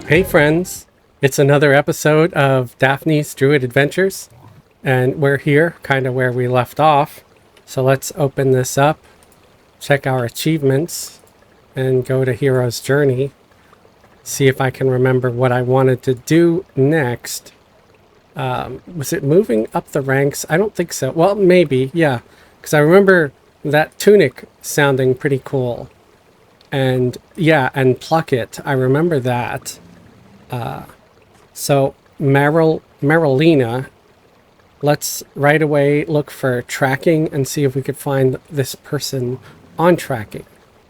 Hey friends, it's another episode of Daphne's Druid Adventures, and we're here, kind of where we left off. So let's open this up, check our achievements, and go to Hero's Journey. See if I can remember what I wanted to do next. Was it moving up the ranks? I don't think so. Well, maybe, yeah. Because I remember that tunic sounding pretty cool. And yeah, and pluck it. I remember that. So Marilena, let's right away look for tracking and see if we could find this person on tracking.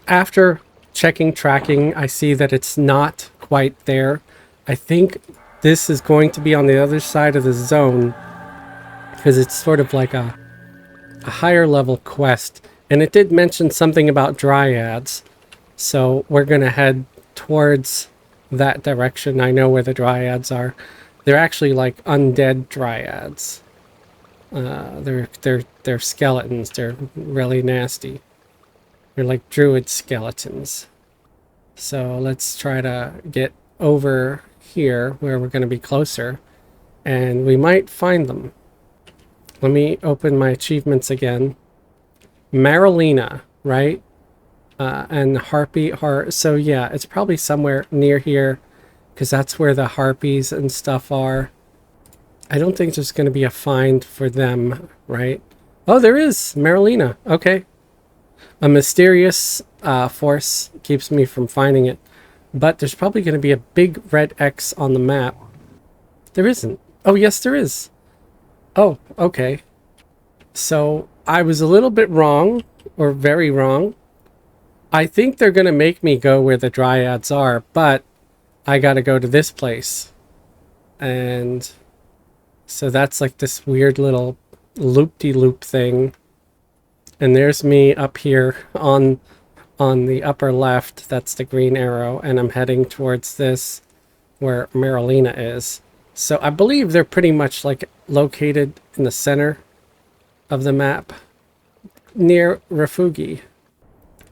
After checking tracking, I see that it's not quite there. I think this is going to be on the other side of the zone because it's sort of like a higher level quest. And it did mention something about dryads. So we're going to head towards that direction. I know where the dryads are. They're actually like undead dryads. They're skeletons. They're really nasty. They're like druid skeletons. So let's try to get over here where we're going to be closer, and we might find them. Let me open my achievements again. Marilena, right? And Harpy are, so yeah, it's probably somewhere near here because that's where the harpies and stuff are. I don't think there's going to be a find for them, right? Oh, there is Marilena. Okay. A mysterious force keeps me from finding it, but there's probably going to be a big red X on the map. There isn't. Oh, yes, there is. Oh, okay. So I was a little bit wrong, or very wrong. I think they're going to make me go where the dryads are, but I got to go to this place. And so that's like this weird little loop-de-loop thing. And there's me up here on the upper left. That's the green arrow. And I'm heading towards this where Marilena is. So I believe they're pretty much like located in the center of the map near Refugi.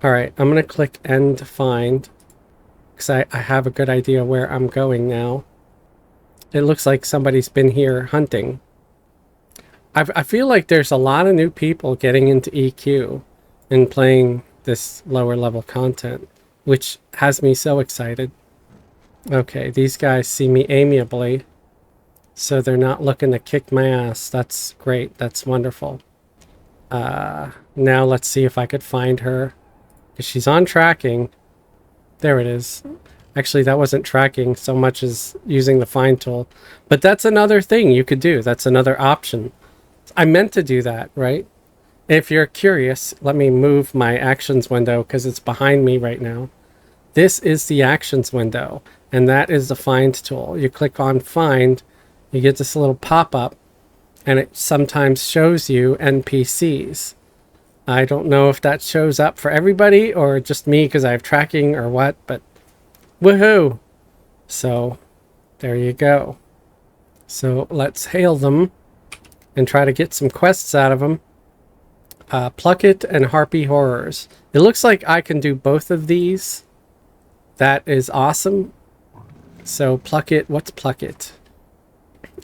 Alright, I'm going to click end find because I have a good idea where I'm going now. It looks like somebody's been here hunting. I feel like there's a lot of new people getting into EQ and playing this lower level content, which has me so excited. Okay, these guys see me amiably, so they're not looking to kick my ass. That's great. That's wonderful. Now let's see if I could find her. Because she's on tracking. There it is. Actually, that wasn't tracking so much as using the find tool. But that's another thing you could do. That's another option. I meant to do that, right? If you're curious, let me move my actions window because it's behind me right now. This is the actions window, and that is the find tool. You click on find, you get this little pop-up, and it sometimes shows you NPCs. I don't know if that shows up for everybody or just me because I have tracking or what, but woohoo! So there you go. So let's hail them and try to get some quests out of them. Pluck It and Harpy Horrors. It looks like I can do both of these. That is awesome. So Pluck It, what's Pluck It?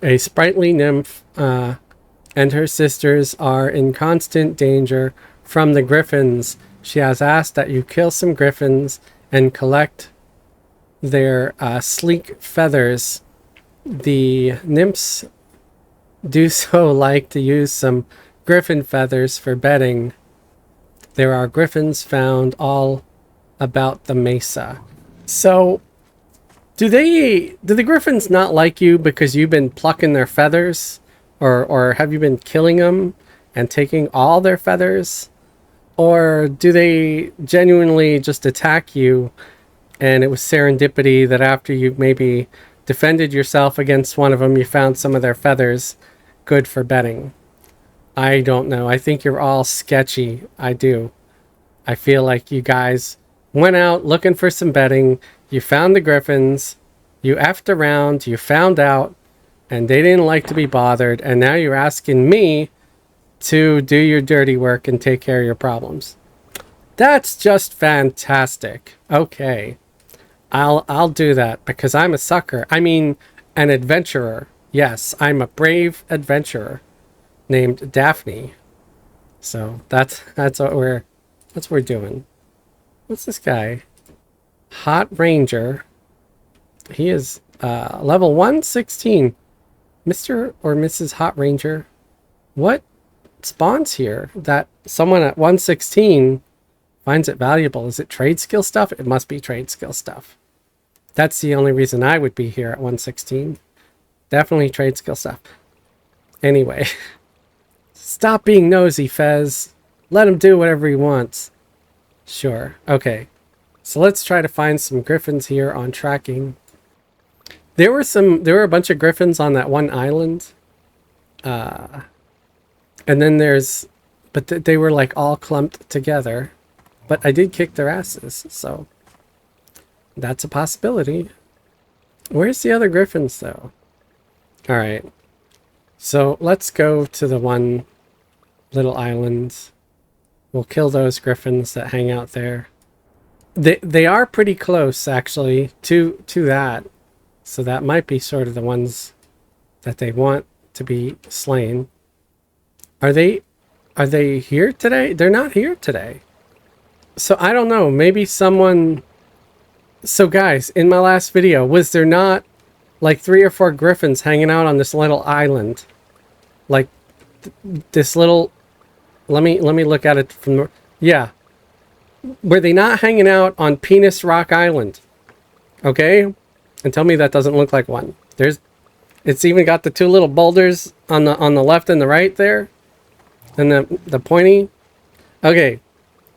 A sprightly nymph and her sisters are in constant danger from the griffins. She has asked that you kill some griffins and collect their sleek feathers. The nymphs do so like to use some griffin feathers for bedding. There are griffins found all about the mesa. So, do the griffins not like you because you've been plucking their feathers? Or have you been killing them and taking all their feathers? Or do they genuinely just attack you and it was serendipity that after you maybe defended yourself against one of them, you found some of their feathers good for bedding? I don't know. I think you're all sketchy. I do. I feel like you guys went out looking for some bedding. You found the griffins. You effed around. You found out. And they didn't like to be bothered. And now you're asking me to do your dirty work and take care of your problems. That's just fantastic. Okay. I'll do that because I'm a sucker. I mean, an adventurer. Yes, I'm a brave adventurer named Daphne. So that's what we're doing. What's this guy? Hot Ranger. He is level 116. Mr. or Mrs. Hot Ranger. What spawns here that someone at 116 finds it valuable? Is it trade skill stuff? It must be trade skill stuff. That's the only reason I would be here at 116. Definitely trade skill stuff. Anyway, stop being nosy, Fez. Let him do whatever he wants. Sure. Okay. So let's try to find some griffins here on tracking. There were a bunch of griffins on that one island. And then but they were like all clumped together. But I did kick their asses, so that's a possibility. Where's the other griffins though? All right. So let's go to the one little island. We'll kill those griffins that hang out there. They are pretty close actually to that. So that might be sort of the ones that they want to be slain. Are they here today? They're not here today. So I don't know, maybe someone... So guys, in my last video, was there not like 3 or 4 griffins hanging out on this little island? Like this little... Let me look at it from the... Yeah. Were they not hanging out on Penis Rock Island? Okay? And tell me that doesn't look like one. It's even got the 2 little boulders on the left and the right there. And the pointy. Okay.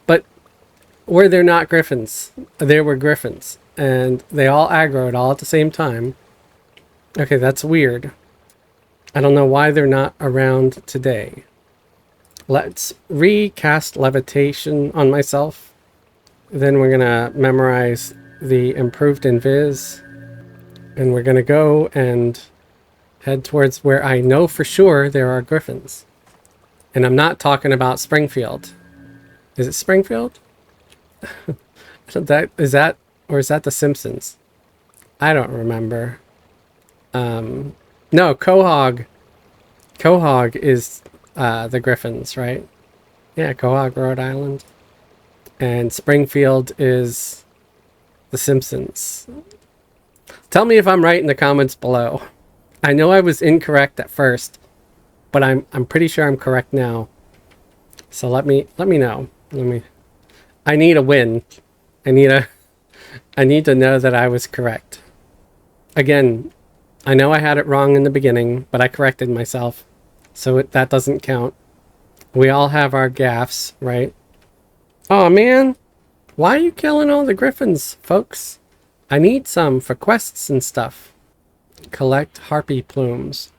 But were there not griffins? There were griffins. And they all aggroed all at the same time. Okay, that's weird. I don't know why they're not around today. Let's recast levitation on myself. Then we're going to memorize the improved invis. And we're going to go and head towards where I know for sure there are griffins. And I'm not talking about Springfield. Is it Springfield? Is that The Simpsons? I don't remember. No, Quahog. Quahog is the Griffins, right? Yeah, Quahog, Rhode Island. And Springfield is The Simpsons. Tell me if I'm right in the comments below. I know I was incorrect at first, but I'm pretty sure I'm correct now. So let me know. I need a win. I need to know that I was correct. Again, I know I had it wrong in the beginning, but I corrected myself. So that doesn't count. We all have our gaffes, right? Oh man, why are you killing all the griffins, folks? I need some for quests and stuff. Collect harpy plumes.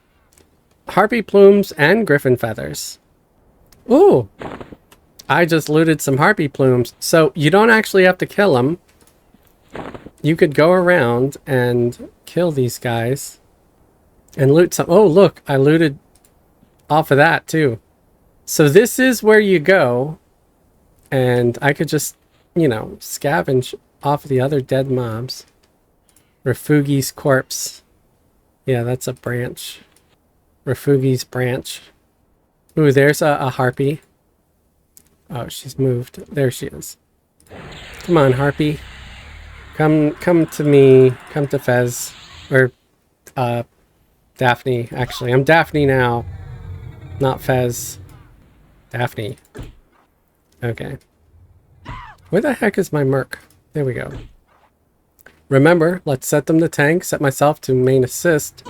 Harpy plumes and griffin feathers. Ooh, I just looted some harpy plumes. So you don't actually have to kill them. You could go around and kill these guys and loot some. Oh, look, I looted off of that too. So this is where you go, and I could just, you know, scavenge off the other dead mobs. Refugi's corpse. Yeah, that's a branch. Refugi's branch. Ooh, there's a harpy. Oh, she's moved. There she is. Come on, harpy. Come to me. Come to Fez. Or, Daphne, actually. I'm Daphne now. Not Fez. Daphne. Okay. Where the heck is my merc? There we go. Remember, let's set them to tank, set myself to main assist.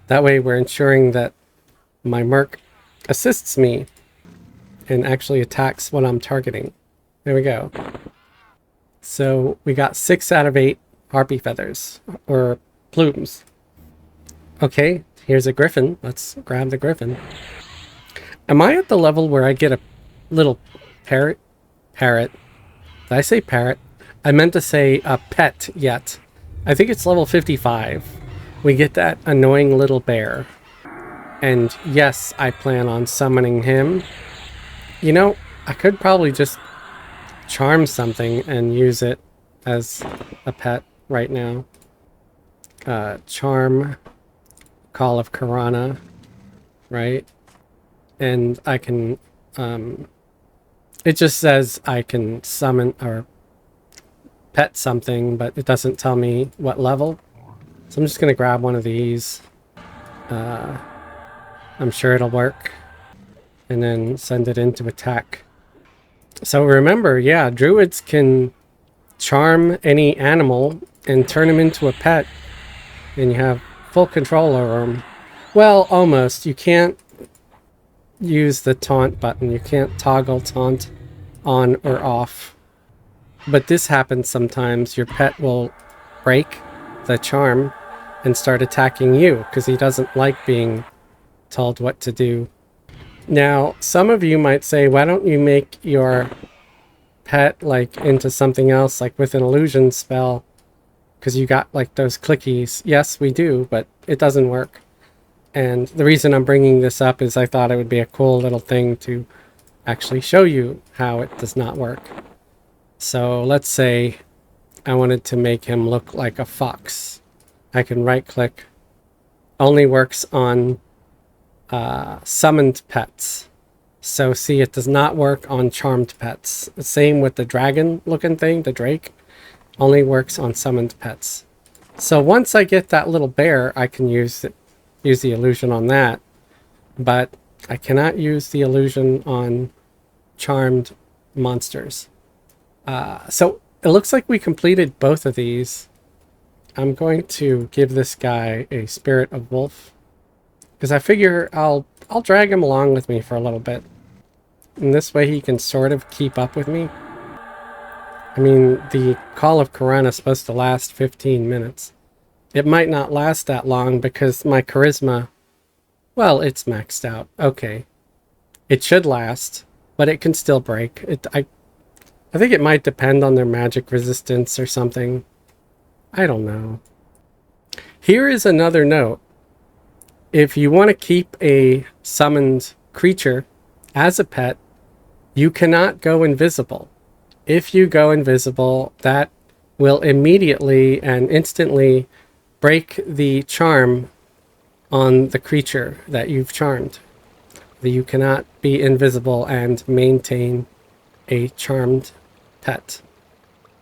That way we're ensuring that my merc assists me and actually attacks what I'm targeting. There we go. So we got 6 out of 8 harpy feathers, or plumes. Okay, here's a griffin. Let's grab the griffin. Am I at the level where I get a little parrot? Parrot. Did I say parrot? I meant to say a pet yet. I think it's level 55. We get that annoying little bear. And yes, I plan on summoning him. You know, I could probably just charm something and use it as a pet. right now. Charm, Call of Karana, right? And I can, it just says I can summon or pet something, but it doesn't tell me what level. So I'm just going to grab one of these. I'm sure it'll work. And then send it into attack. So remember, yeah, druids can charm any animal and turn him into a pet. And you have full control over him. Well, almost. You can't use the taunt button. You can't toggle taunt on or off. But this happens sometimes. Your pet will break the charm and start attacking you because he doesn't like being told what to do. Now, some of you might say, why don't you make your pet like into something else, like with an illusion spell? Because you got like those clickies. Yes, we do, but it doesn't work. And the reason I'm bringing this up is I thought it would be a cool little thing to actually show you how it does not work. So let's say I wanted to make him look like a fox. I can right click. Only works on summoned pets. So see, it does not work on charmed pets. Same with the dragon looking thing, the drake. Only works on summoned pets. So once I get that little bear, I can use the illusion on that. But I cannot use the illusion on charmed monsters. So it looks like we completed both of these. I'm going to give this guy a Spirit of Wolf, because I figure I'll drag him along with me for a little bit. And this way he can sort of keep up with me. I mean, the Call of Karana is supposed to last 15 minutes. It might not last that long because my charisma, well, it's maxed out. Okay. It should last, but it can still break. I think it might depend on their magic resistance or something. I don't know. Here is another note. If you want to keep a summoned creature as a pet, you cannot go invisible. If you go invisible, that will immediately and instantly break the charm on the creature that you've charmed. You cannot be invisible and maintain a charmed pet.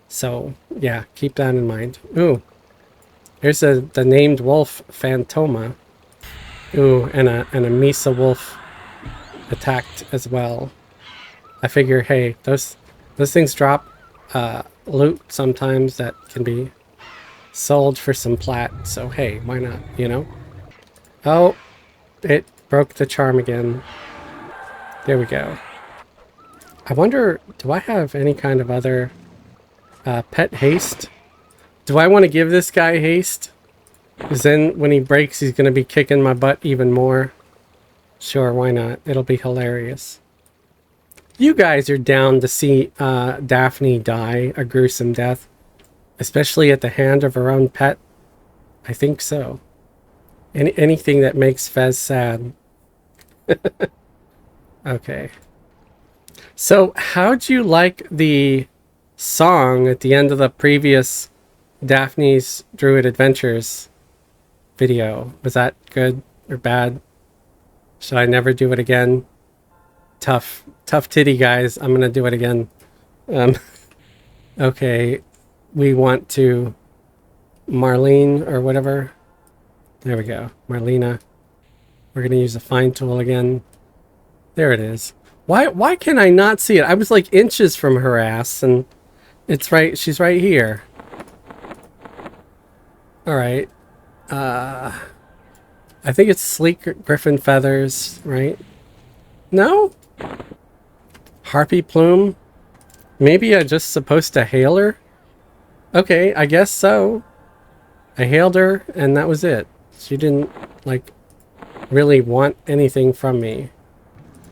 So yeah, keep that in mind. Ooh, here's the named wolf Phantoma. Ooh, and a Misa wolf attacked as well. I figure, hey, those things drop loot sometimes that can be sold for some plat. So hey, why not? You know? Oh, it broke the charm again. There we go. I wonder, do I have any kind of other pet haste? Do I want to give this guy haste? Because then when he breaks, he's going to be kicking my butt even more. Sure, why not? It'll be hilarious. You guys are down to see Daphniey die a gruesome death, especially at the hand of her own pet? I think so. Anything that makes Fez sad. Okay. So, how'd you like the song at the end of the previous Daphniey's Druid Adventures video? Was that good or bad? Should I never do it again? Tough titty, guys. I'm gonna do it again. Okay, we want to Marlene or whatever. There we go, Marlena. We're gonna use the find tool again. There it is. Why can I not see it? I was like inches from her ass, and it's right. She's right here. All right. I think it's sleek griffin feathers, right? No? Harpy plume? Maybe I'm just supposed to hail her? Okay, I guess so. I hailed her, and that was it. She didn't, like, really want anything from me.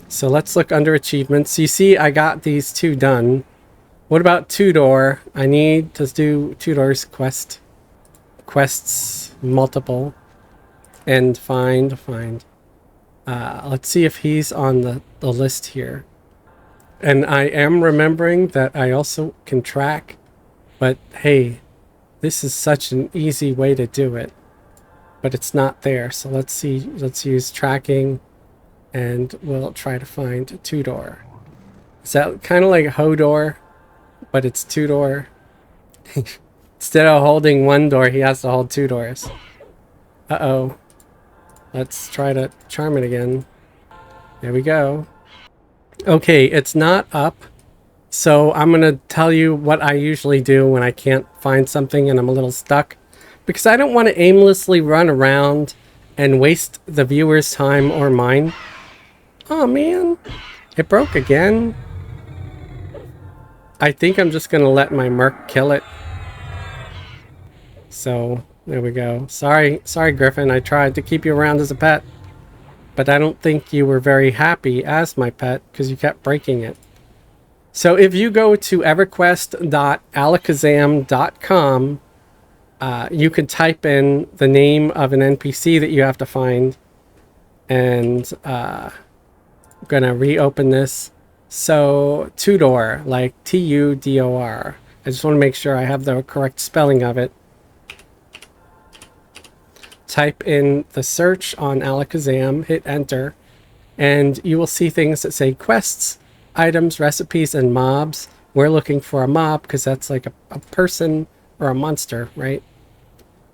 So let's look under achievements. You see, I got these two done. What about Tudor? I need to do Tudor's quests multiple. And find. Let's see if he's on the list here. And I am remembering that I also can track. But hey, This is such an easy way to do it, but it's not there. So let's see. Let's use tracking, and we'll try to find two-door. Is that kind of like Hodor, but it's two-door? Instead of holding one door, he has to hold two doors. Uh-oh. Let's try to charm it again. There we go. Okay, it's not up. So I'm going to tell you what I usually do when I can't find something and I'm a little stuck. Because I don't want to aimlessly run around and waste the viewer's time or mine. Oh man, it broke again. I think I'm just going to let my Merc kill it. So there we go. Sorry, Griffin. I tried to keep you around as a pet. But I don't think you were very happy as my pet because you kept breaking it. So if you go to everquest.alakazam.com, you can type in the name of an NPC that you have to find. And I'm going to reopen this. So Tudor, like Tudor. I just want to make sure I have the correct spelling of it. Type in the search on Alakazam, hit enter, and you will see things that say quests, items, recipes, and mobs. We're looking for a mob because that's like a person or a monster, right?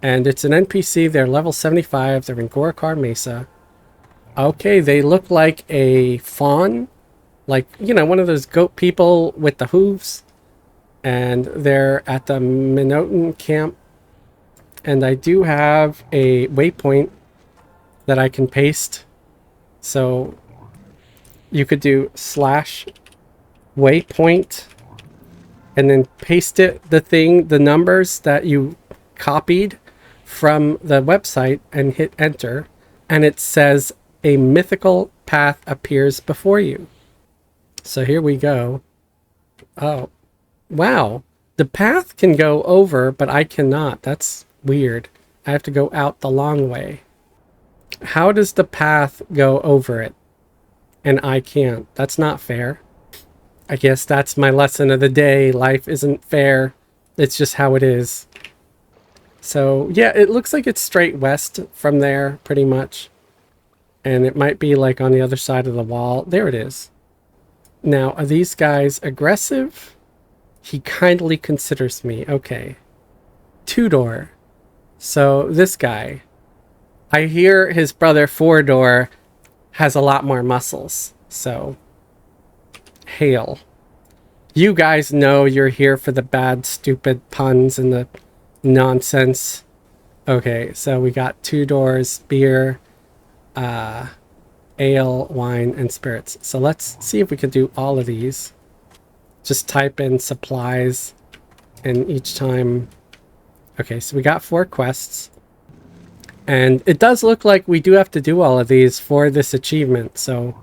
And it's an NPC. They're level 75. They're in Gorakar Mesa. Okay, they look like a fawn. Like, you know, one of those goat people with the hooves. And they're at the Minotan camp. And I do have a waypoint that I can paste. So you could do /waypoint and then paste it, the numbers that you copied from the website and hit enter. And it says a mythical path appears before you. So here we go. Oh, wow. The path can go over, but I cannot. That's weird. I have to go out the long way. How does the path go over it? And I can't. That's not fair. I guess that's my lesson of the day. Life isn't fair. It's just how it is. So, yeah, it looks like it's straight west from there, pretty much. And it might be like on the other side of the wall. There it is. Now, are these guys aggressive? He kindly considers me. Okay. Two-door. So this guy, I hear his brother Four-door has a lot more muscles. So, hail. You guys know you're here for the bad, stupid puns and the nonsense. Okay, so we got 2 doors, beer, ale, wine, and spirits. So let's see if we can do all of these. Just type in supplies, and each time... Okay, so we got 4 quests. And it does look like we do have to do all of these for this achievement, so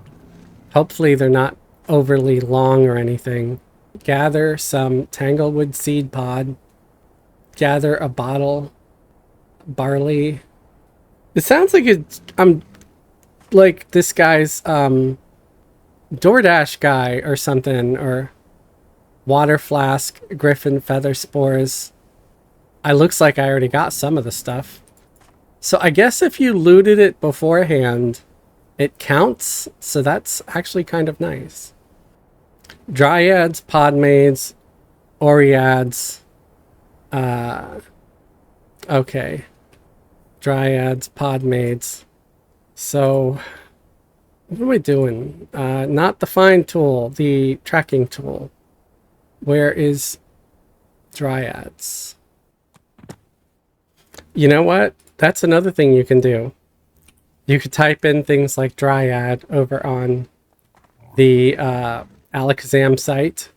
hopefully they're not overly long or anything. Gather some tanglewood seed pod. Gather a bottle. Barley. It sounds like I'm like this guy's DoorDash guy or something, or water flask, griffin feather spores. It looks like I already got some of the stuff. So I guess if you looted it beforehand, it counts. So that's actually kind of nice. Dryads, Podmaids, Oreads. Okay. Dryads, Podmaids. So what am I doing? Not the find tool, the tracking tool. Where is Dryads? You know what? That's another thing you can do. You could type in things like Dryad over on the Alakazam site.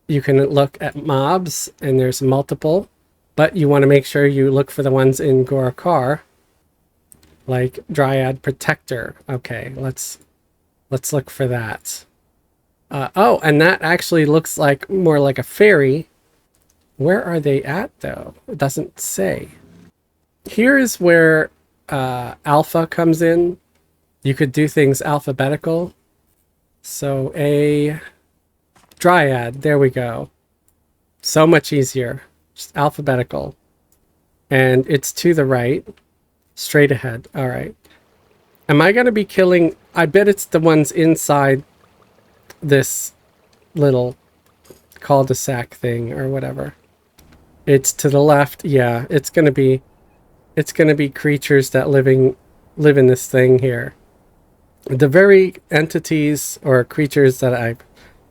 You can look at mobs, and there's multiple, but you want to make sure you look for the ones in Gorakar, like Dryad Protector. Okay, let's look for that. Oh, and that actually looks like more like a fairy. Where are they at, though? It doesn't say. Here is where alpha comes in. You could do things alphabetical. So a Dryad, there we go. So much easier. Just alphabetical. And it's to the right. Straight ahead. All right. Am I going to be killing... I bet it's the ones inside this little cul-de-sac thing or whatever. It's to the left. Yeah, it's going to be... It's going to be creatures that live in this thing here. The very entities or creatures that I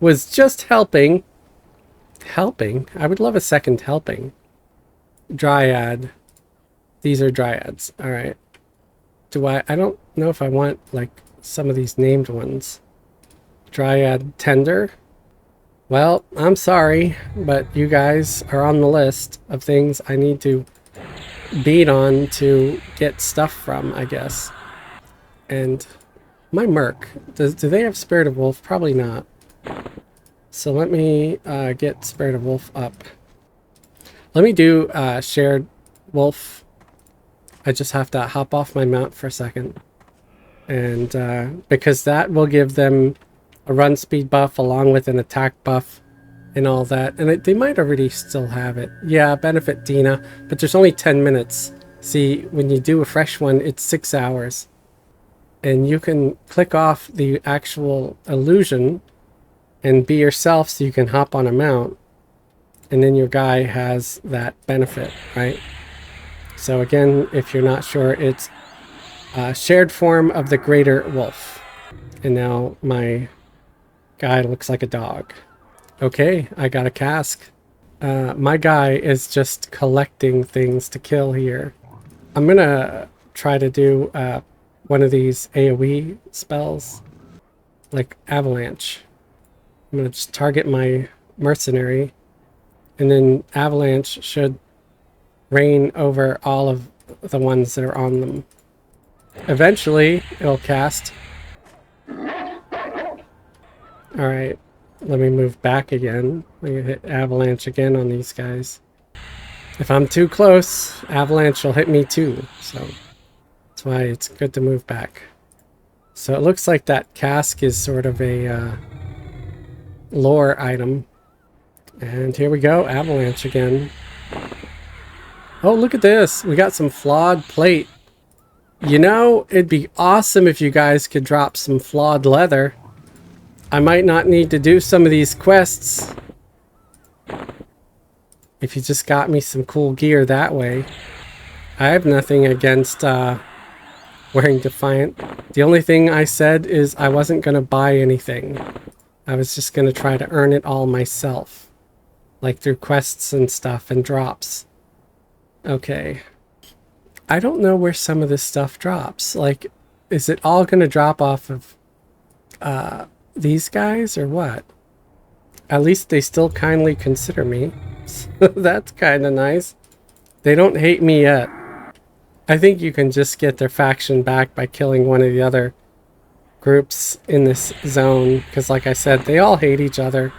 was just helping. Helping? I would love a second helping. Dryad. These are dryads. All right. I don't know if I want like some of these named ones. Dryad tender. Well, I'm sorry, but you guys are on the list of things I need to beat on to get stuff from, I guess. And my merc. Do they have Spirit of Wolf? Probably not. So let me get Spirit of Wolf up. Let me do Shared Wolf. I just have to hop off my mount for a second. And because that will give them a run speed buff along with an attack buff and all that. And they might already still have it. Yeah, benefit Dina, but there's only 10 minutes. See, when you do a fresh one, it's 6 hours. And you can click off the actual illusion and be yourself so you can hop on a mount. And then your guy has that benefit, right? So again, if you're not sure, it's a shared form of the greater wolf. And now my guy looks like a dog. Okay, I got a cask. My guy is just collecting things to kill here. I'm gonna try to do one of these AoE spells, like Avalanche. I'm gonna just target my mercenary, and then Avalanche should reign over all of the ones that are on them. Eventually, it'll cast. Alright, let me move back again. Let me hit Avalanche again on these guys. If I'm too close, Avalanche will hit me too, so that's why it's good to move back. So it looks like that cask is sort of a lore item. And here we go, Avalanche again. Oh, look at this. We got some flawed plate. You know, it'd be awesome if you guys could drop some flawed leather. I might not need to do some of these quests. If you just got me some cool gear that way. I have nothing against wearing Defiant. The only thing I said is I wasn't going to buy anything. I was just going to try to earn it all myself. Like through quests and stuff and drops. Okay. I don't know where some of this stuff drops. Like, is it all going to drop off of these guys or what? At least they still kindly consider me. So that's kind of nice. They don't hate me yet. I think you can just get their faction back by killing one of the other groups in this zone. Because like I said, they all hate each other.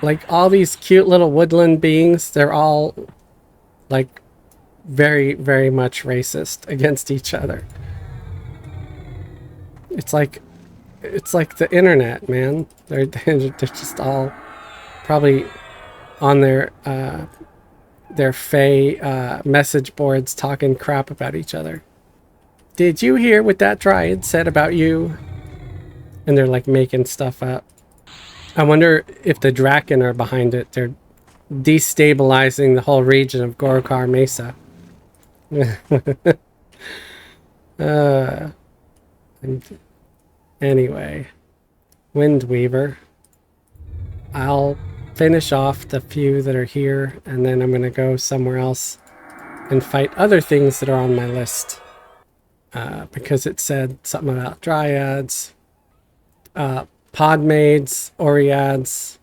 Like all these cute little woodland beings, they're all like very, very much racist against each other. It's like the internet, man. They're just all probably on their Fae message boards talking crap about each other. Did you hear what that Dryad said about you? And they're like making stuff up. I wonder if the Draken are behind it. They're destabilizing the whole region of Gorokar Mesa. Anyway, Windweaver. I'll finish off the few that are here, and then I'm going to go somewhere else and fight other things that are on my list. Because it said something about Dryads, Podmaids, Oreads.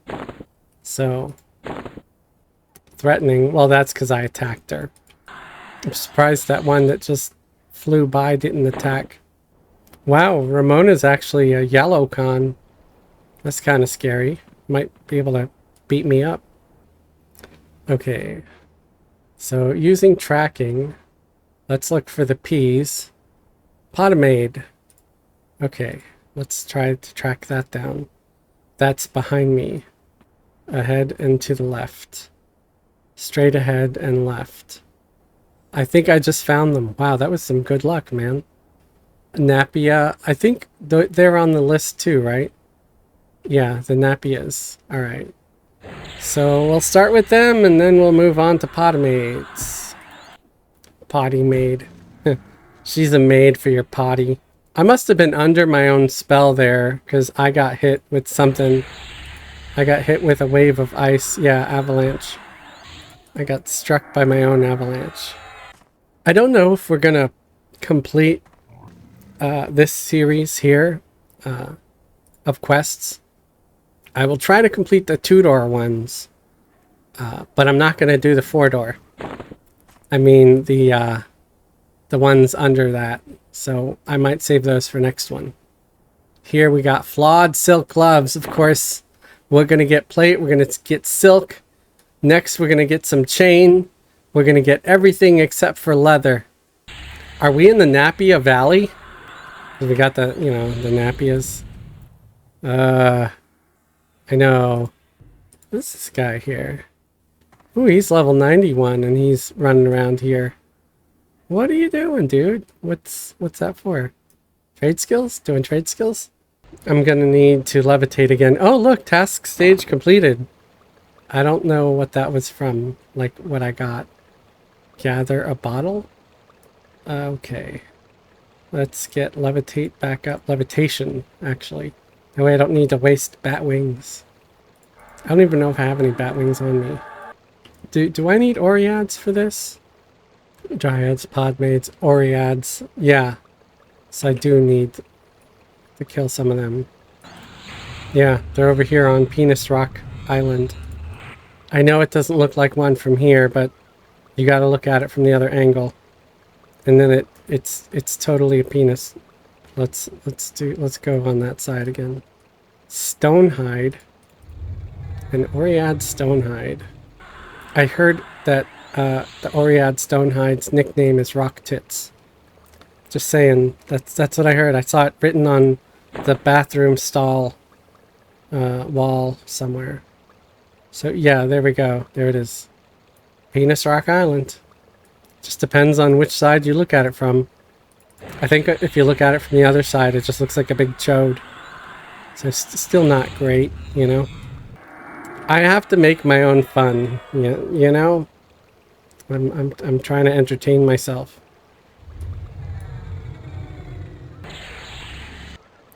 So, threatening. Well, that's because I attacked her. I'm surprised that one that just flew by didn't attack. Wow, Ramona's actually a yellow con. That's kind of scary. Might be able to beat me up. Okay. So, using tracking, let's look for the P's. Podmaid. Okay, let's try to track that down. That's behind me. Ahead and to the left. Straight ahead and left. I think I just found them. Wow, that was some good luck, man. Napia, I think they're on the list too, right? Yeah, the Napias. All right. So we'll start with them and then we'll move on to Potamaids. Potty maid. She's a maid for your potty. I must have been under my own spell there because I got hit with something. I got hit with a wave of ice. Yeah, avalanche. I got struck by my own avalanche. I don't know if we're going to complete this series here of quests. I will try to complete the 2-door ones, but I'm not going to do the 4-door. I mean the ones under that. So I might save those for next one. Here we got flawed silk gloves. Of course, we're going to get plate. We're going to get silk. Next, we're going to get some chain. We're going to get everything except for leather. Are we in the Napia Valley? We got the, you know, the Napias. I know. What's this guy here? Ooh, he's level 91 and he's running around here. What are you doing, dude? What's that for? Trade skills? Doing trade skills? I'm gonna need to levitate again. Oh, look, task stage completed. I don't know what that was from, like what I got. Gather a bottle? Okay. Let's get levitate back up. Levitation, actually. That way I don't need to waste bat wings. I don't even know if I have any bat wings on me. Do I need Oreads for this? Dryads, Podmaids, Oreads. Yeah. So I do need to kill some of them. Yeah, they're over here on Penis Rock Island. I know it doesn't look like one from here, but you gotta look at it from the other angle. And then it's totally a penis. Let's go on that side again. Stonehide. An Oread Stonehide. I heard that the Oread Stonehide's nickname is Rock Tits. Just saying, that's what I heard. I saw it written on the bathroom stall wall somewhere. So yeah, there we go. There it is. Penis Rock Island. Just depends on which side you look at it from. I think if you look at it from the other side, it just looks like a big chode. So it's still not great, you know? I have to make my own fun, you know? I'm trying to entertain myself.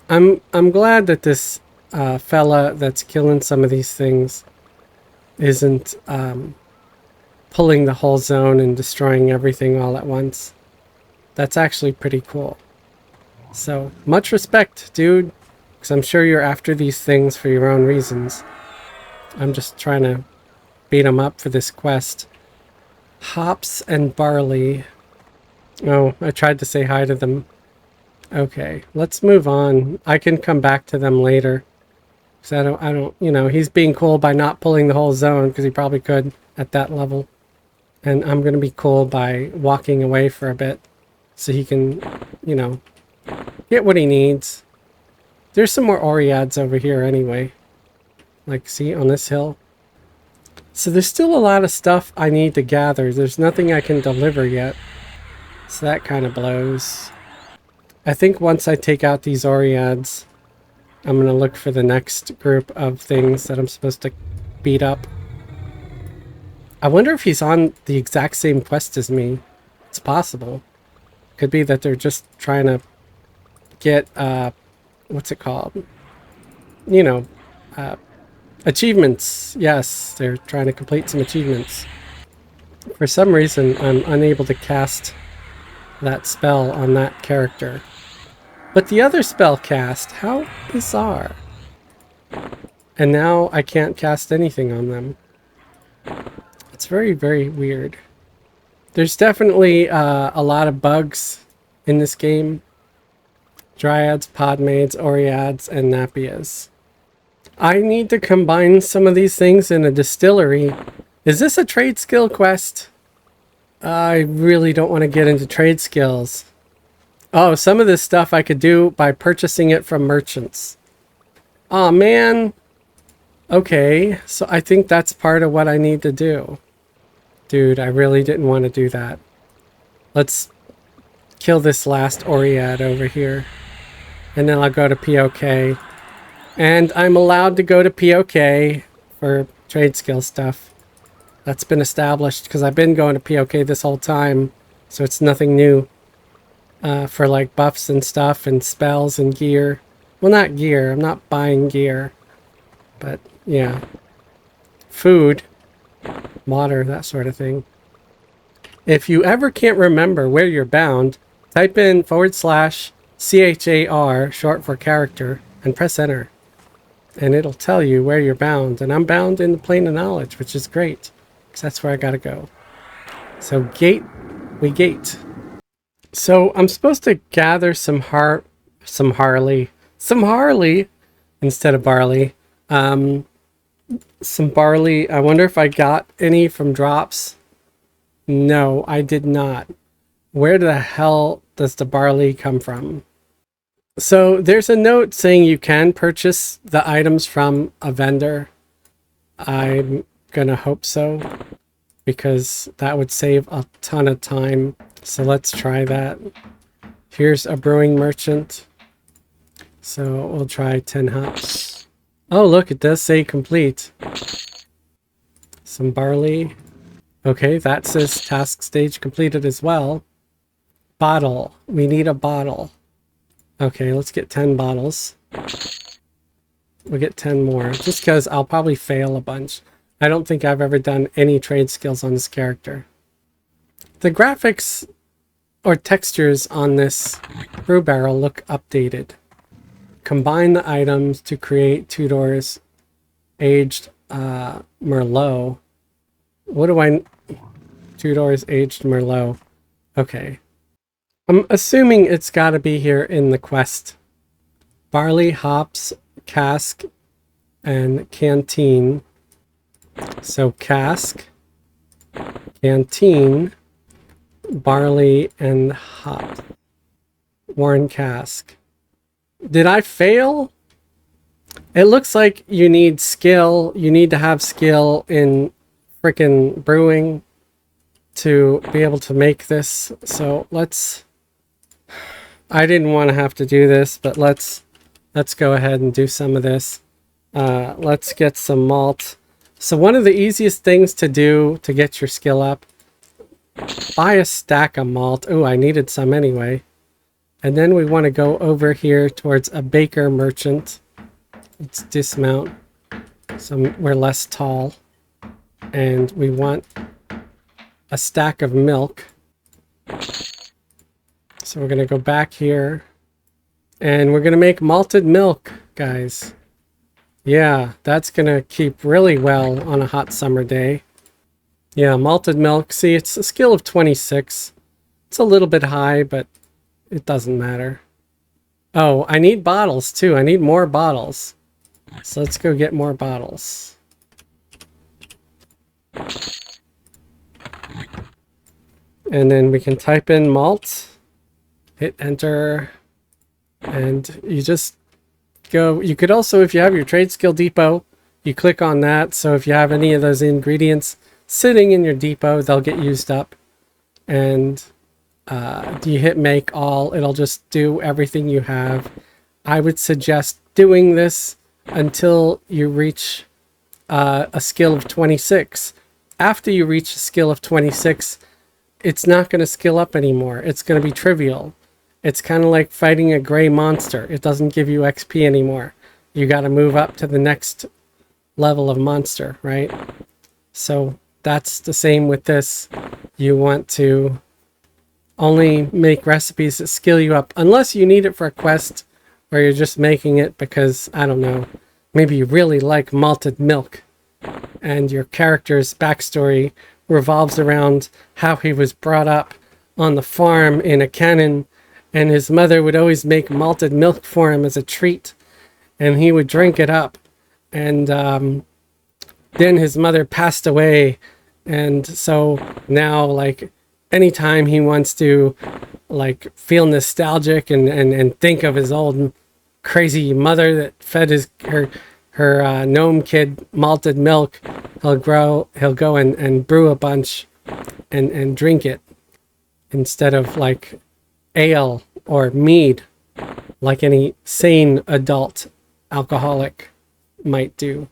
I'm glad that this fella that's killing some of these things isn't pulling the whole zone and destroying everything all at once. That's actually pretty cool. So, much respect, dude. Because I'm sure you're after these things for your own reasons. I'm just trying to beat them up for this quest. Hops and barley. Oh, I tried to say hi to them. Okay, let's move on. I can come back to them later. Because I don't, you know, he's being cool by not pulling the whole zone, because he probably could at that level. And I'm going to be cool by walking away for a bit, so he can, you know, get what he needs. There's some more Oreads over here anyway. Like, see, on this hill. So there's still a lot of stuff I need to gather. There's nothing I can deliver yet. So that kind of blows. I think once I take out these Oreads, I'm going to look for the next group of things that I'm supposed to beat up. I wonder if he's on the exact same quest as me. It's possible. Could be that they're just trying to get, what's it called? You know, achievements. Yes, they're trying to complete some achievements. For some reason, I'm unable to cast that spell on that character. But the other spell cast, how bizarre. And now I can't cast anything on them. It's very, very weird. There's definitely a lot of bugs in this game. Dryads, Podmaids, Oreads, and Napias. I need to combine some of these things in a distillery. Is this a trade skill quest? I really don't want to get into trade skills. Oh, some of this stuff I could do by purchasing it from merchants. Aw, man. Okay, so I think that's part of what I need to do. Dude, I really didn't want to do that. Let's kill this last Oread over here. And then I'll go to POK. And I'm allowed to go to POK for trade skill stuff. That's been established because I've been going to POK this whole time. So it's nothing new for like buffs and stuff and spells and gear. Well, not gear. I'm not buying gear. But yeah. Food. Water, that sort of thing. If you ever can't remember where you're bound, type in /CHAR, short for character, and press enter. And it'll tell you where you're bound. And I'm bound in the plane of knowledge, which is great. Because that's where I gotta go. So we gate. So I'm supposed to gather some harley instead of barley. Some barley. I wonder if I got any from drops. No, I did not. Where the hell does the barley come from? So there's a note saying you can purchase the items from a vendor. I'm gonna hope so, because that would save a ton of time. So let's try that. Here's a brewing merchant. So we'll try 10 hops. Oh, look, it does say complete. Some barley. Okay, that says task stage completed as well. Bottle. We need a bottle. Okay, let's get 10 bottles. We'll get 10 more, just because I'll probably fail a bunch. I don't think I've ever done any trade skills on this character. The graphics or textures on this brew barrel look updated. Combine the items to create Tudor's aged Merlot. What do I... Tudor's aged Merlot. Okay. I'm assuming it's got to be here in the quest. Barley, hops, cask, and canteen. So cask, canteen, barley, and hop. Worn cask. Did I fail? It looks like you need skill. You need to have skill in frickin' brewing to be able to make this. So let's... I didn't want to have to do this, but let's go ahead and do some of this. Let's get some malt. So one of the easiest things to do to get your skill up, buy a stack of malt. Oh, I needed some anyway. And then we want to go over here towards a baker merchant. Let's dismount so we're less tall. And we want a stack of milk. So we're going to go back here. And we're going to make malted milk, guys. Yeah, that's going to keep really well on a hot summer day. Yeah, malted milk. See, it's a skill of 26. It's a little bit high, but it doesn't matter. Oh, I need bottles too. I need more bottles. So let's go get more bottles. And then we can type in malt. Hit enter. And you just go. You could also, if you have your trade skill depot, you click on that. So if you have any of those ingredients sitting in your depot, they'll get used up. And you hit make all, it'll just do everything you have. I would suggest doing this until you reach a skill of 26. After you reach a skill of 26, it's not going to skill up anymore. It's going to be trivial. It's kind of like fighting a gray monster. It doesn't give you XP anymore. You got to move up to the next level of monster, right? So that's the same with this. You want to only make recipes that skill you up, unless you need it for a quest, or you're just making it because, I don't know, maybe you really like malted milk, and your character's backstory revolves around how he was brought up on the farm in a cannon, and his mother would always make malted milk for him as a treat, and he would drink it up, and then his mother passed away, and so now, like, anytime he wants to, like, feel nostalgic and think of his old crazy mother that fed her gnome kid malted milk, he'll go and brew a bunch and drink it. instead of like ale or mead, like any sane adult alcoholic might do.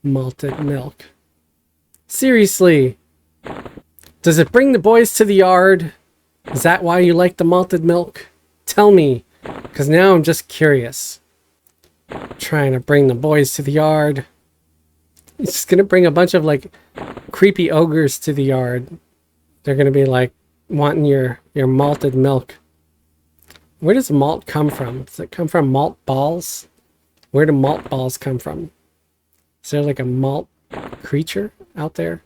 Malted milk. Seriously, does it bring the boys to the yard? Is that why you like the malted milk? Tell me, because now I'm just curious. Trying to bring the boys to the yard. It's just gonna bring a bunch of like creepy ogres to the yard. They're gonna be like wanting your malted milk. Where does malt come from? Does it come from malt balls? Where do malt balls come from? Is there like a malt creature out there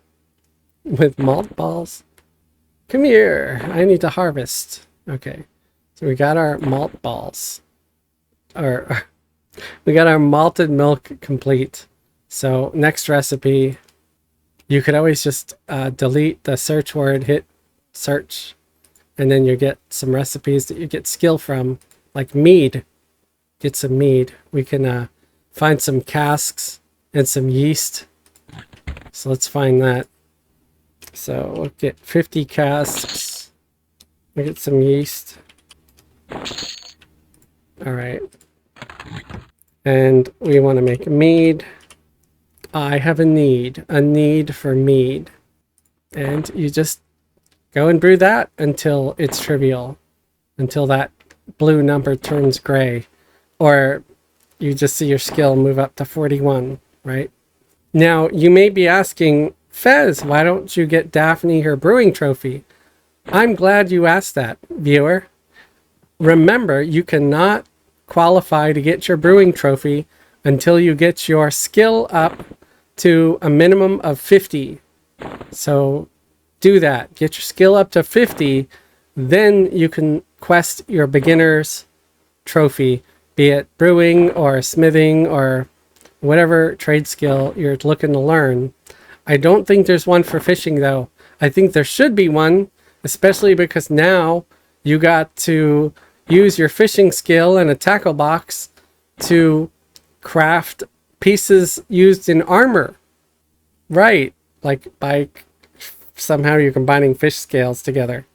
with malt balls? Come here, I need to harvest. Okay, so we got our malt balls. Or we got our malted milk complete. So next recipe, you could always just delete the search word, hit search, and then you get some recipes that you get skill from, like mead. Get some mead. We can find some casks and some yeast. So let's find that. So we'll get 50 casks. We get some yeast. All right. And we want to make mead. I have a need for mead. And you just go and brew that until it's trivial, until that blue number turns gray, or you just see your skill move up to 41, right? Now, you may be asking, Fez, why don't you get Daphniey her brewing trophy? I'm glad you asked that, viewer. Remember, you cannot qualify to get your brewing trophy until you get your skill up to a minimum of 50. So do that. Get your skill up to 50, then you can quest your beginner's trophy, be it brewing or smithing or whatever trade skill you're looking to learn. I don't think there's one for fishing though. I think there should be one, especially because now you got to use your fishing skill and a tackle box to craft pieces used in armor. Right, like by somehow you're combining fish scales together.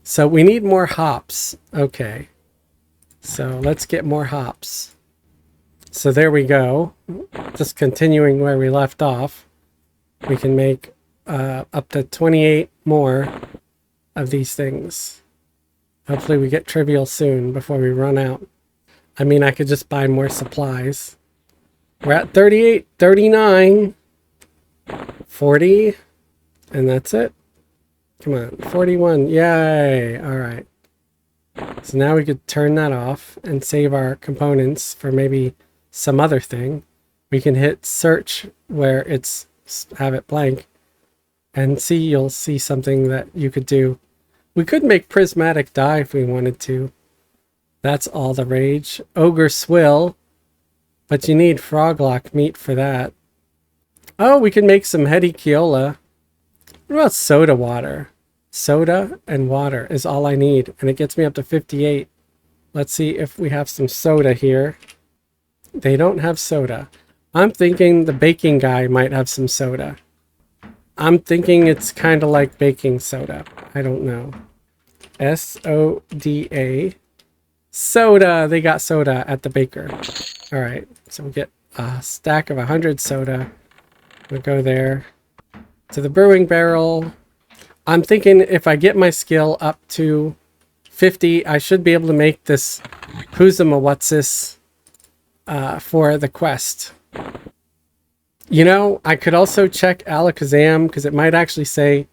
So we need more hops. Okay, so let's get more hops. So there we go. Just continuing where we left off. We can make up to 28 more of these things. Hopefully we get trivial soon before we run out. I mean, I could just buy more supplies. We're at 38, 39, 40, and that's it. Come on, 41, yay, all right. So now we could turn that off and save our components for maybe some other thing. We can hit search where it's, have it blank, and see, you'll see something that you could do. We could make prismatic dye if we wanted to. That's all the rage. Ogre swill, but you need froglock meat for that. Oh, we can make some heady Keola. What about soda water? Soda and water is all I need, and it gets me up to 58. Let's see if we have some soda here. They don't have soda. I'm thinking the baking guy might have some soda. I'm thinking it's kind of like baking soda. I don't know. S-O-D-A. Soda. They got soda at the baker. All right. So we get a stack of 100 soda. We'll go there to the brewing barrel. I'm thinking if I get my skill up to 50, I should be able to make this Who's-a-What's-this for the quest. You know, I could also check Alakazam because it might actually say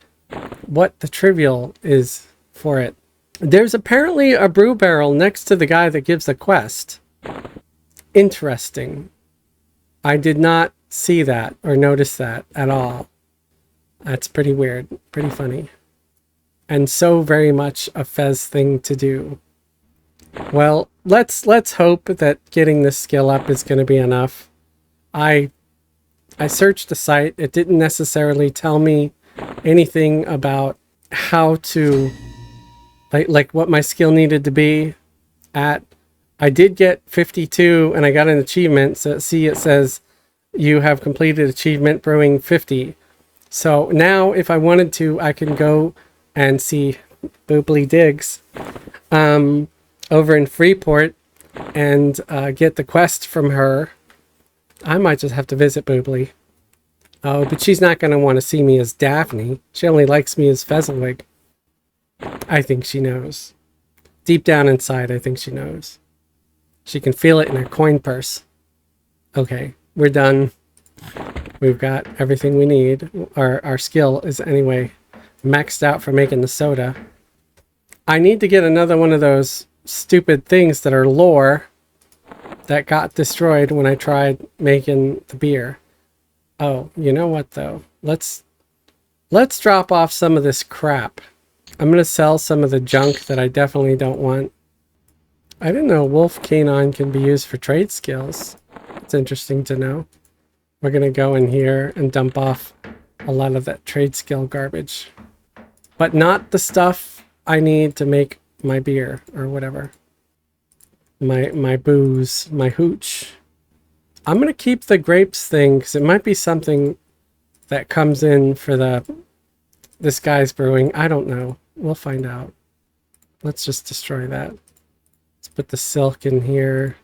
what the trivial is for it. There's apparently a brew barrel next to the guy that gives the quest. Interesting. I did not see that or notice that at all. That's pretty weird, pretty funny. And so very much a Fez thing to do. Well, let's hope that getting this skill up is going to be enough. I searched the site. It didn't necessarily tell me anything about how to, like what my skill needed to be at. I did get 52 and I got an achievement. So see, it says you have completed achievement brewing 50. So now if I wanted to, I can go and see Boobly Digs, over in Freeport and get the quest from her. I might just have to visit Boobly. Oh, but she's not going to want to see me as Daphne. She only likes me as Fezzelwig. I think she knows. Deep down inside, I think she knows. She can feel it in her coin purse. Okay, we're done. We've got everything we need. Our skill is anyway maxed out for making the soda. I need to get another one of those stupid things that are lore that got destroyed when I tried making the beer. Oh, you know what though? Let's drop off some of this crap. I'm going to sell some of the junk that I definitely don't want. I didn't know wolf canine can be used for trade skills. It's interesting to know. We're going to go in here and dump off a lot of that trade skill garbage. But not the stuff I need to make my beer or whatever. My booze, my hooch. I'm going to keep the grapes thing because it might be something that comes in for this guy's brewing. I don't know. We'll find out. Let's just destroy that. Let's put the silk in here.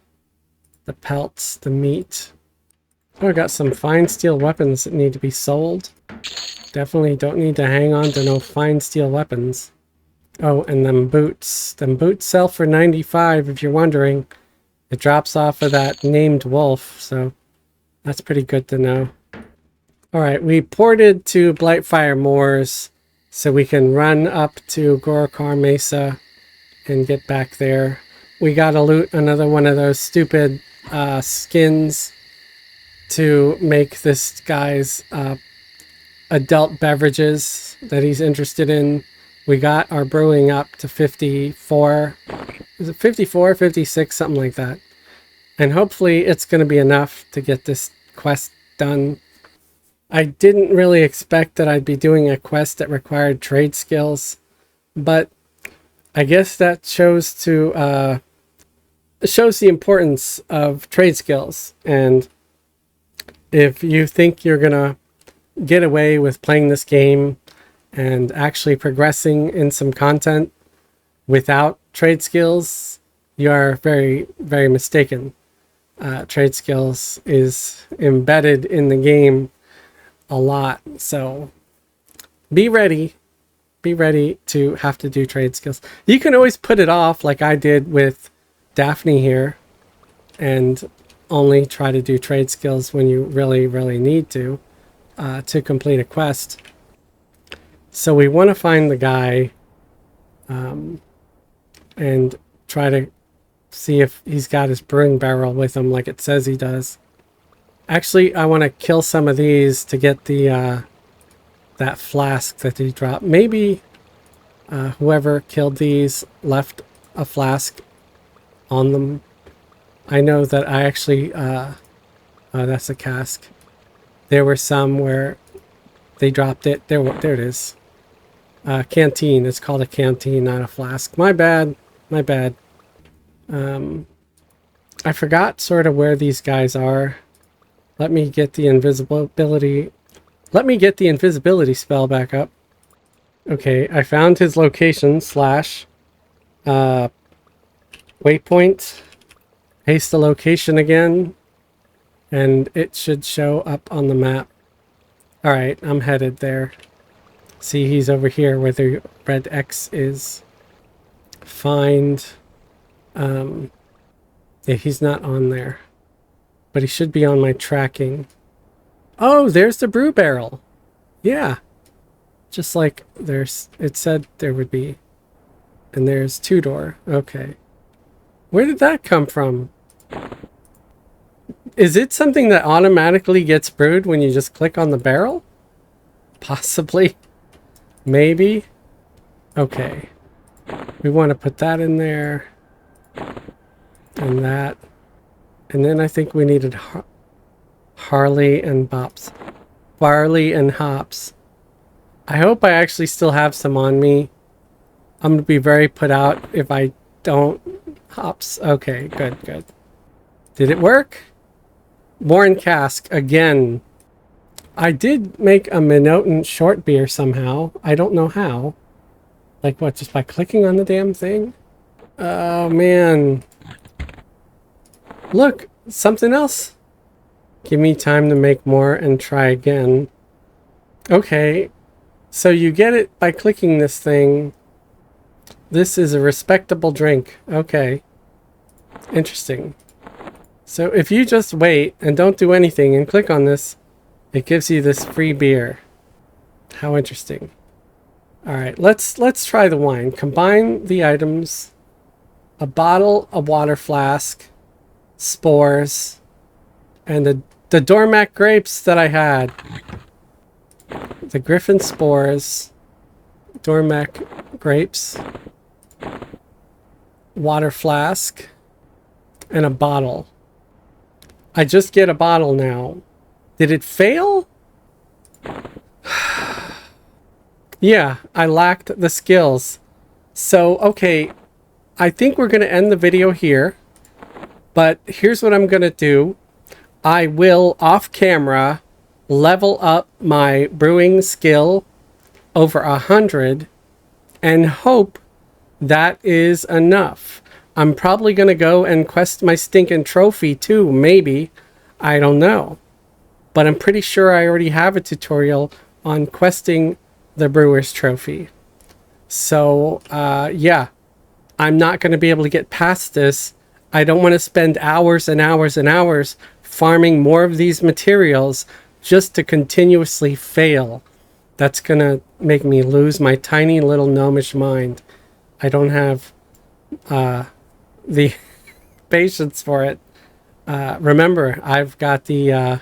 The pelts, the meat. Oh, I got some fine steel weapons that need to be sold. Definitely don't need to hang on to no fine steel weapons. Oh, and them boots. Them boots sell for 95 if you're wondering. It drops off of that named wolf, so that's pretty good to know. Alright, we ported to Blightfire Moors so we can run up to Gorokar Mesa and get back there. We gotta loot another one of those stupid skins to make this guy's adult beverages that he's interested in. We got our brewing up to 54. Is it 54, 56, something like that. And hopefully it's going to be enough to get this quest done. I didn't really expect that I'd be doing a quest that required trade skills, but I guess that shows the importance of trade skills. And if you think you're going to get away with playing this game and actually progressing in some content without trade skills, you are very, very mistaken. Trade skills is embedded in the game a lot, so be ready to have to do trade skills. You can always put it off like I did with Daphniey here and only try to do trade skills when you really, really need to complete a quest. So we want to find the guy and try to see if he's got his brewing barrel with him like it says he does. Actually, I want to kill some of these to get the that flask that he dropped. Maybe whoever killed these left a flask on them. I know that I actually... oh, that's a cask. There were some where they dropped it. There it is. Canteen. It's called a canteen, not a flask. My bad. My bad. I forgot sort of where these guys are. Let me get the invisibility. Let me get the invisibility spell back up. Okay, I found his location / waypoint. Paste the location again, and it should show up on the map. Alright, I'm headed there. See, he's over here where the red X is. Find... yeah, he's not on there. But he should be on my tracking. Oh, there's the brew barrel. Yeah. Just like it said there would be. And there's two-door. Okay. Where did that come from? Is it something that automatically gets brewed when you just click on the barrel? Possibly. Maybe. Okay. We want to put that in there. And that. And then I think we needed Harley and Bops. Barley and hops. I hope I actually still have some on me. I'm going to be very put out if I don't. Hops. Okay, good, good. Did it work? Warren cask again. I did make a Minotan short beer somehow. I don't know how. Like what, just by clicking on the damn thing? Oh man. Look, something else. Give me time to make more and try again. Okay, so you get it by clicking this thing. This is a respectable drink. Okay. Interesting. So if you just wait and don't do anything and click on this, it gives you this free beer. How interesting. Alright, let's try the wine. Combine the items. A bottle, a water flask, spores, and the Dormac grapes that I had. The Griffin spores, Dormac grapes, water flask, and a bottle. I just get a bottle now. Did it fail? Yeah, I lacked the skills. So, okay, I think we're going to end the video here. But here's what I'm going to do. I will, off camera, level up my brewing skill over 100 and hope that is enough. I'm probably going to go and quest my stinking trophy too, maybe. I don't know. But I'm pretty sure I already have a tutorial on questing the brewer's trophy. So, yeah. I'm not going to be able to get past this. I don't want to spend hours and hours and hours farming more of these materials just to continuously fail. That's going to make me lose my tiny little gnomish mind. I don't have the patience for it. Remember, I've got the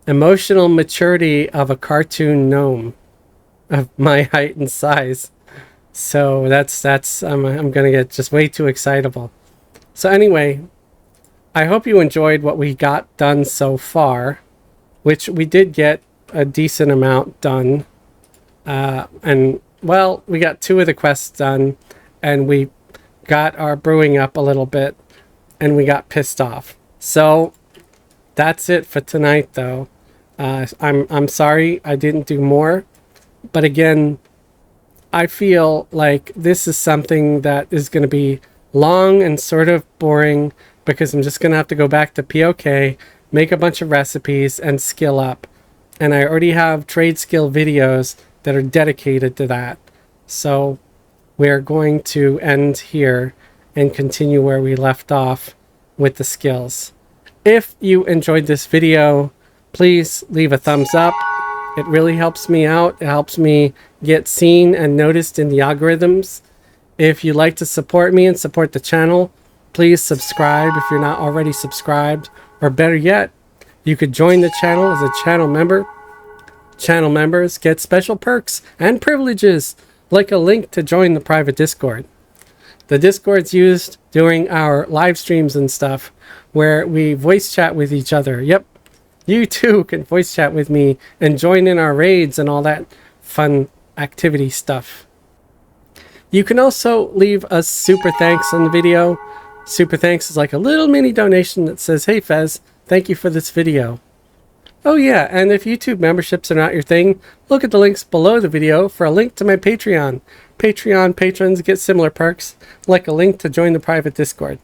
emotional maturity of a cartoon gnome of my height and size. So that's I'm gonna get just way too excitable. So anyway, I hope you enjoyed what we got done so far, which we did get a decent amount done. And well, we got 2 of the quests done, and we got our brewing up a little bit, and we got pissed off. So that's it for tonight, though. I'm sorry I didn't do more, but again, I feel like this is something that is going to be long and sort of boring because I'm just going to have to go back to POK, make a bunch of recipes, and skill up. And I already have trade skill videos that are dedicated to that. So we're going to end here and continue where we left off with the skills. If you enjoyed this video, please leave a thumbs up. It really helps me out. It helps me get seen and noticed in the algorithms. If you'd like to support me and support the channel, please subscribe if you're not already subscribed. Or better yet, you could join the channel as a channel member. Channel members get special perks and privileges, like a link to join the private Discord. The Discord's used during our live streams and stuff, where we voice chat with each other. Yep. You too can voice chat with me and join in our raids and all that fun activity stuff. You can also leave a super thanks on the video. Super thanks is like a little mini donation that says, "Hey Fez, thank you for this video." Oh yeah, and if YouTube memberships are not your thing, look at the links below the video for a link to my Patreon. Patreon patrons get similar perks, like a link to join the private Discord.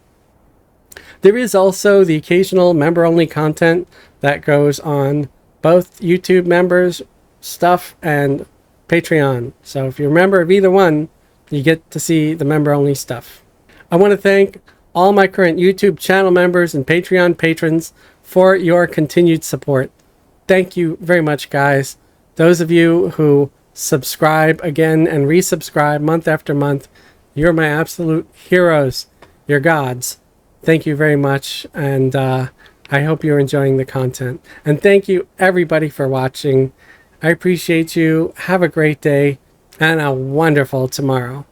There is also the occasional member-only content that goes on both YouTube members stuff and Patreon. So if you're a member of either one, you get to see the member-only stuff. I want to thank all my current YouTube channel members and Patreon patrons for your continued support. Thank you very much, guys. Those of you who subscribe again and resubscribe month after month, you're my absolute heroes. You're gods. Thank you very much, and I hope you're enjoying the content. And thank you, everybody, for watching. I appreciate you. Have a great day and a wonderful tomorrow.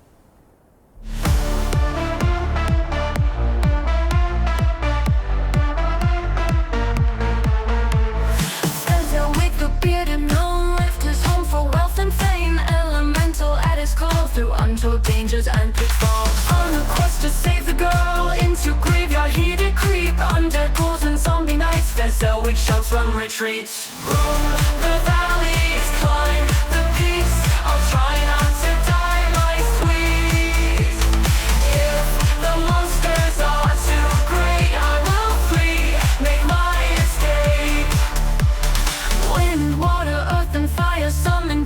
Untold dangers and pitfalls. On a quest to save the girl, into graveyard he did creep. Undead ghouls and zombie knights, there's witch shouts from retreats. Roam the valleys, climb the peaks, I'll try not to die myself.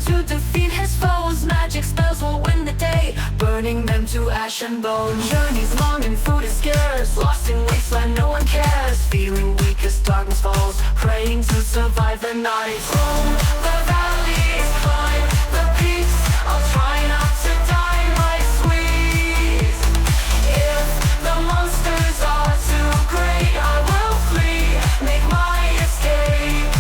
to defeat his foes. Magic spells will win the day, burning them to ash and bone. Journeys long and food is scarce, lost in wasteland no one cares. Feeling weak as darkness falls, praying to survive the night. Roam the valleys, climb the peaks, I'll try not to die, my sweet. If the monsters are too great, I will flee, make my escape.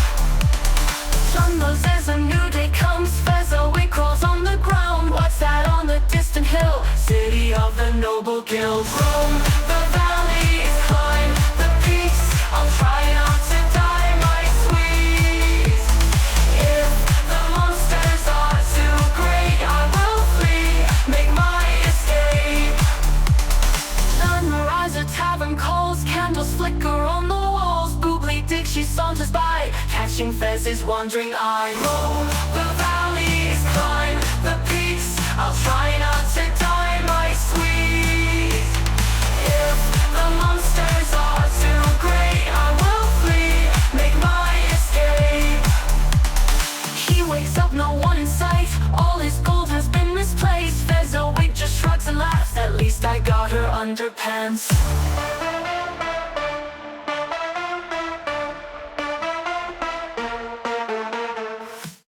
Sun knows as a new day comes, Fezzoid crawls on the ground. What's that on the distant hill? City of the noble guild. Roam the valleys, climb the peaks, I'll try not to die, my sweet. If the monsters are too great, I will flee, make my escape. Sunrise, a tavern calls, candles flicker on the walls. Boobly Dick, she saunters by, catching Fez's wandering eye. Roam the valleys, climb the peaks, I'll try not to die, my sweet. If the monsters are too great, I will flee, make my escape. He wakes up, no one in sight, all his gold has been misplaced. Fezzoid just shrugs and laughs, at least I got her underpants.